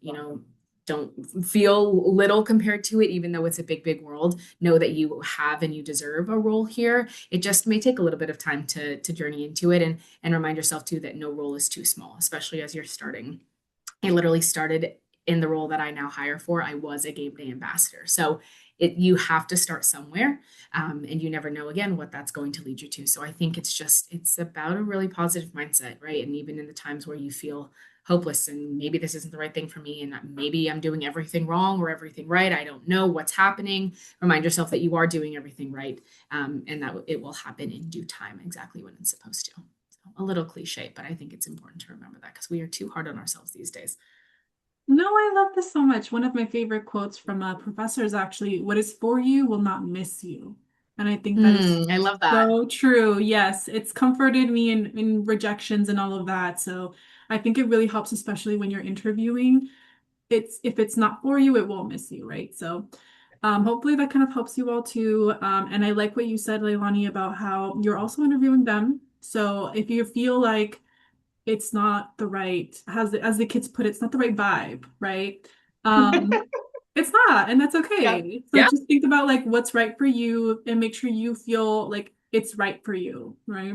don't feel little compared to it, even though it's a big world. Know that you have and you deserve a role here. It just may take a little bit of time to journey into it and remind yourself too that no role is too small, especially as you're starting. I literally started in the role that I now hire for, I was a game day ambassador. So you have to start somewhere, and you never know again what that's going to lead you to. So I think it's about a really positive mindset, right? And even in the times where you feel hopeless and maybe this isn't the right thing for me, and maybe I'm doing everything wrong or everything right, I don't know what's happening. Remind yourself that you are doing everything right, and that it will happen in due time, exactly when it's supposed to. So a little cliche, but I think it's important to remember that because we are too hard on ourselves these days. No, I love this so much. One of my favorite quotes from a professor is actually, "What is for you will not miss you." And I think that is I love that. so true. Yes, it's comforted me in rejections and all of that. So I think it really helps, especially when you're interviewing. It's if it's not for you, it won't miss you, right? So hopefully that kind of helps you all too. And I like what you said, Leilani, about how you're also interviewing them. So if you feel like it's not the right, as the kids put it, it's not the right vibe, right? Um, it's not, and that's Yeah. okay. So Yeah. just think about like what's right for you and make sure you feel like it's right for you, right?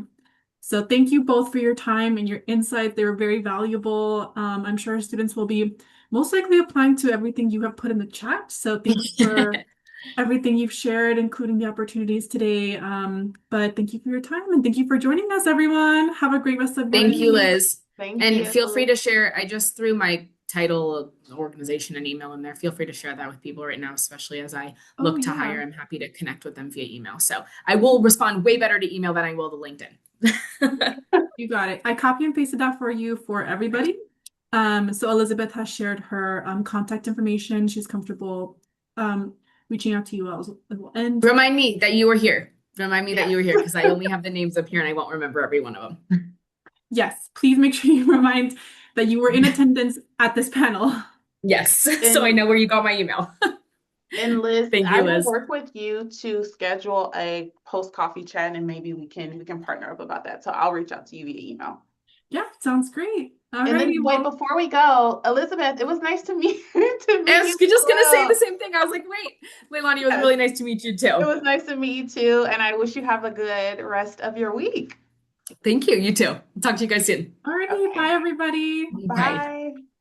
So thank you both for your time and your insight. They were very valuable. I'm sure our students will be most likely applying to everything you have put in the chat. So thank you for everything you've shared, including the opportunities today. But thank you for your time and thank you for joining us, everyone. Have a great rest of your Thank you, day. Liz. Thank And you. feel free to share. I just threw my title, organization, and email in there. Feel free to share that with people right now, especially as I Oh, look to yeah. hire. I'm happy to connect with them via email. So I will respond way better to email than I will to LinkedIn. You got it. I copy and pasted that for you for everybody. So Elizabeth has shared her contact information. She's comfortable reaching out to you all as well. And Remind me that you were here. Remind me that Yes. you were here because I only have the names up here and I won't remember every one of them. yes, please make sure you remind that you were in attendance at this panel. Yes. So I And know where you got my email. and Liz, Thank I you, will Liz. work with you to schedule a post coffee chat and maybe we can partner up about that. So I'll reach out to you via email. Yeah, sounds great. All And righty, then wait, well, before we go, Elizabeth, it was nice to meet to I meet was you as just going to say the well. same thing. I was like, wait, Leilani, it was Yes, really nice to meet you it too. was nice to meet you too, and I wish you have a good rest of your week. Thank you. You too. Talk to you guys soon. all righty, bye Okay, everybody. Bye. bye.